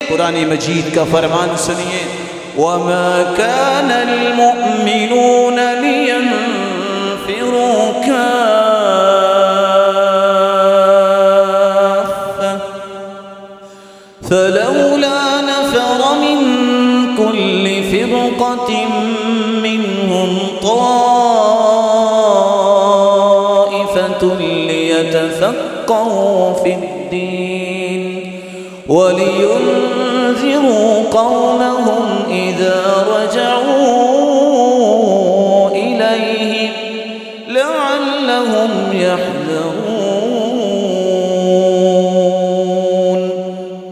कुरान मजीद का फरमान सुनिए, वमा कानल मुअमिनून लियंफिरू काफ़्फ़ा फलौला नफ़र मिन कुल्लि फ़िरक़तिन मिनहुम ताइफ़तुन लियतफ़क़्क़हू फ़िद्दीन वलियुन्ज़िरू क़ौमहुम इज़ा रजऊ इलैहिम लअल्लहुम यहज़रून।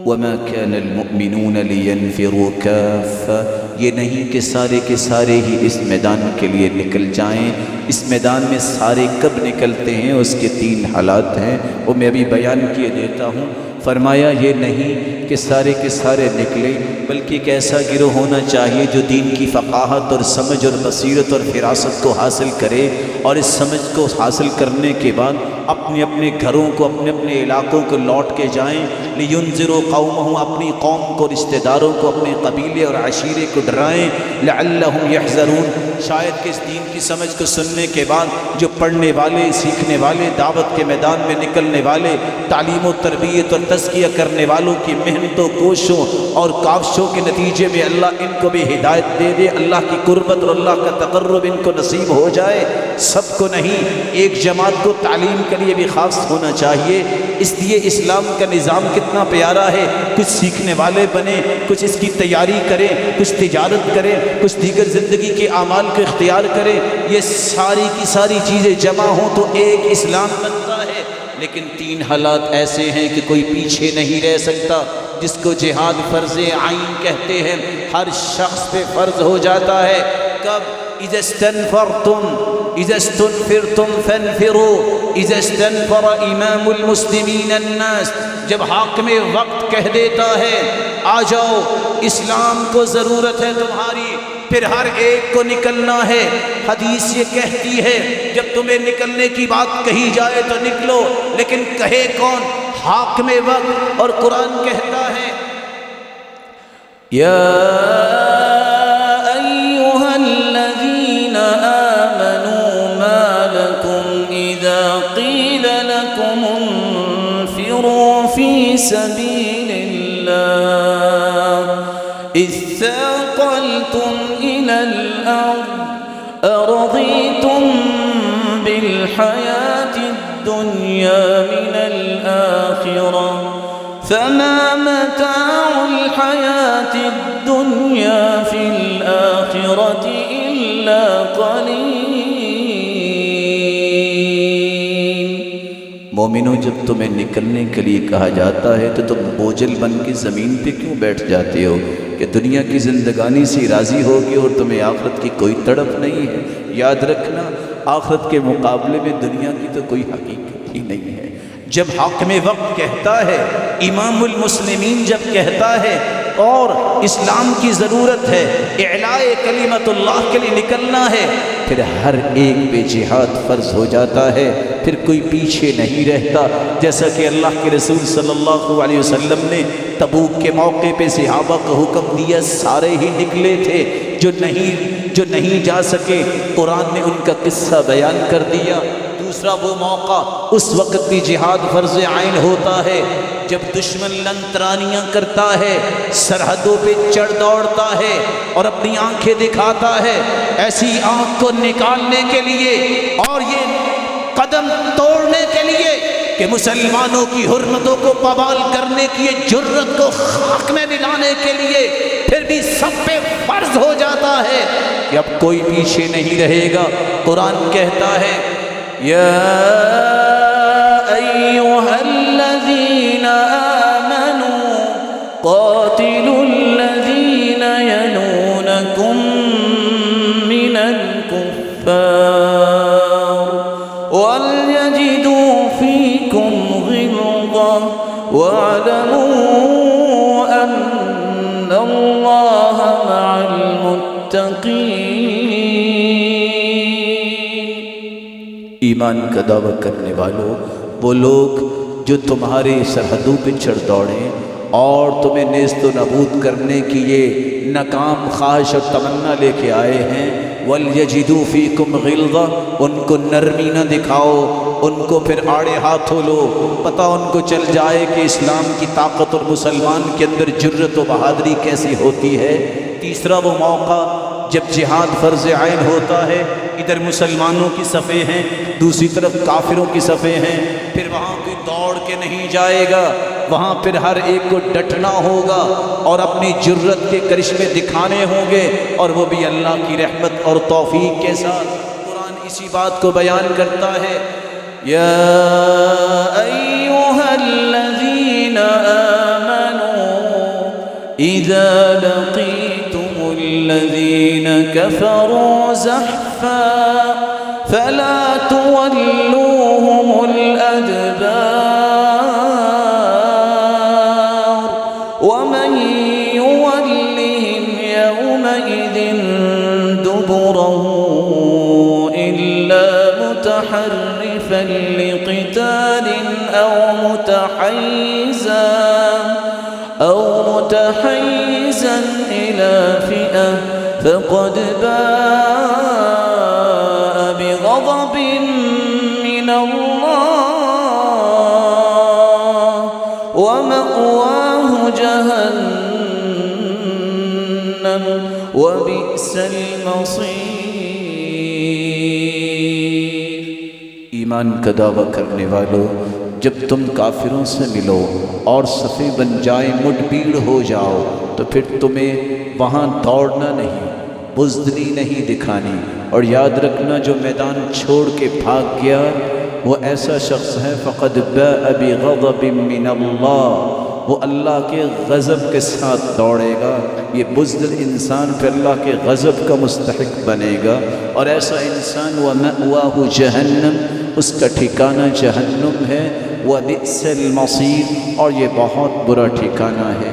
वमा कानल मुअमिनून लियंफ़िरू काफ़्फ़ा, ये नहीं कि सारे के सारे ही इस मैदान के लिए निकल जाएं। इस मैदान में सारे कब निकलते हैं, उसके 3 हालात हैं, वो मैं अभी बयान किए देता हूँ। फरमाया ये नहीं कि सारे के सारे निकले, बल्कि एक ऐसा गिरोह होना चाहिए जो दीन की फ़क़ाहत और समझ और बसीरत और फिरासत को हासिल करे, और इस समझ को हासिल करने के बाद अपने अपने घरों को, अपने अपने इलाकों को लौट के जाएँ। लियुन्ज़िरू क़ौमहू, अपनी कौम को, रिश्तेदारों को, अपने कबीले और अशीरे को डराएँ। लअल्लहुम यहज़रून, शायद कि इस दीन की समझ को सुनने के बाद जो पढ़ने वाले, सीखने वाले, दावत के मैदान में निकलने वाले, तालीम और तरबियत और तज़किया करने वालों की मेहनतों, कोशों और काविशों के नतीजे में अल्लाह इनको भी हिदायत दे दे, अल्लाह की कुर्बत और अल्लाह का तक़र्रुब इनको नसीब हो जाए। सबको नहीं, एक जमात को तालीम के लिए भी ख़ास होना चाहिए। इसलिए इस्लाम का निज़ाम कितना प्यारा है। कुछ सीखने वाले बने, कुछ इसकी तैयारी करें, कुछ तिजारत करें, कुछ दीगर ज़िंदगी के आमाल को इख्तियार करें। ये सारी की सारी चीज़ें जमा हों तो एक इस्लाम बनता है। लेकिन 3 हालात ऐसे हैं कि कोई पीछे नहीं रह सकता, जिसको जिहाद फ़र्ज़ आइन कहते हैं, हर शख्स पे फ़र्ज़ हो जाता है। कब? इज़स्तनफ़िरतुम फ़न्फ़िरू इज़स्तनफ़र इमामुल मुस्लिमीन अन्नास, जब हाकिम वक्त कह देता है आ जाओ, इस्लाम को ज़रूरत है तुम्हारी, फिर हर एक को निकलना है। हदीस ये कहती है जब तुम्हें निकलने की बात कही जाए तो निकलो, लेकिन कहे कौन? हाकिम वक्त। और कुरान कहता है या अय्युहल्लज़ीना आमनू मा लकुम इज़ा क़ील लकुम उन्फ़िरू फ़ी सबीलिल्लाह इज़्थाक़ल्तुम इलल अर्ज़ अरज़ीतुम बिल हयातिद दुनिया मिनल आखिरह फमा मताउल हयातिद दुनिया फिल आखिरति इल्ला क़लील। मोमिनो, जब तुम्हें निकलने के लिए कहा जाता है तो तुम बोझल बन के ज़मीन पे क्यों बैठ जाते हो कि दुनिया की ज़िंदगानी से राज़ी होगी और तुम्हें आखिरत की कोई तड़प नहीं है। याद रखना, आखिरत के मुकाबले में दुनिया की तो कोई हकीकत ही नहीं है। जब हाकिम वक्त कहता है, इमामुल मुस्लिमीन जब कहता है और इस्लाम की ज़रूरत है, इलाए कलिमतुल्लाह के लिए निकलना है, फिर हर एक पे जिहाद फ़र्ज़ हो जाता है, फिर कोई पीछे नहीं रहता। जैसा कि अल्लाह के रसूल सल्लल्लाहु अलैहि वसल्लम ने तबूक के मौके पे सहाबा को हुक्म दिया, सारे ही निकले थे। जो नहीं जा सके, कुरान ने उनका किस्सा बयान कर दिया। दूसरा वो मौका, उस वक़्त भी जिहाद फ़र्ज़ आइन होता है जब दुश्मन लंतरानियाँ करता है, सरहदों पे चढ़ दौड़ता है और अपनी आंखें दिखाता है, ऐसी आंख को निकालने के लिए और ये कदम तोड़ने के लिए कि मुसलमानों की हुर्मतों को पवाल करने की जुर्रत को खाक में मिलाने के लिए फिर भी सब पे फर्ज हो जाता है कि अब कोई पीछे नहीं रहेगा। कुरान कहता है या अय्युहल्लज़ीना आमनू क़ातिलुल्लज़ीना यलूनकुम मिनल कुफ़्फ़ार वलयजिदू फ़ीकुम ग़िल्ज़ा वअलमू अन्नल्लाह मअल मुत्तक़ीन। ईमान का दावा करने वालों, वो लोग जो तुम्हारे सरहदों पे चढ़ दौड़ें और तुम्हें नेस्त नबूद करने की ये नाकाम ख्वाहिश और तमन्ना लेके आए हैं। वल यजिदू फ़ीकुम गिल्ज़ा, उनको नरमी न दिखाओ, उनको फिर आड़े हाथों लो। पता उनको चल जाए कि इस्लाम की ताकत और मुसलमान के अंदर जुर्रत व बहादुरी कैसी होती है। तीसरा वो मौका जब जिहाद फ़र्ज़ आइन होता है, इधर मुसलमानों की सफ़े हैं, दूसरी तरफ काफिरों की सफ़े हैं, फिर वहाँ कोई दौड़ के नहीं जाएगा, वहाँ फिर हर एक को डटना होगा और अपनी जुर्रत के करिश्मे दिखाने होंगे, और वो भी अल्लाह की रहमत और तौफीक के साथ। कुरान इसी बात को बयान करता है, या अय्युहल्लज़ीना आमनू इज़ा लक़ीतुमुल्लज़ीना कफ़रू ज़हफ़ा फ़ला तुवल्लूहुमुल अदबार वमन युवल्लिहिम यौमइज़िन दुबुरहु इल्ला मुतहर्रिफ़न लिक़ितालिन अव मुतहय्यिज़न इला फ़िअह फ़क़द बाअ बिग़ज़बिन मिनल्लाह व मअवाहु जहन्नम व बि'सल मसीर। ईमान का दावा करने वालों, जब तुम काफिरों से मिलो और सफ़े बन जाए, मुठभीड़ हो जाओ, तो फिर तुम्हें वहाँ दौड़ना नहीं, बुज़दिली नहीं दिखानी। और याद रखना, जो मैदान छोड़ के भाग गया वो ऐसा शख्स है फ़क़द बाअ बिग़ज़बिन मिनल्लाह, वो अल्लाह के गज़ब के साथ दौड़ेगा। ये बुज़दिल इंसान फिर अल्लाह के गज़ब का मुस्तहिक बनेगा। और ऐसा इंसान व मअवाहु जहन्नम, उसका ठिकाना जहन्नुम है। व बि'सल मसीर, और ये बहुत बुरा ठिकाना है।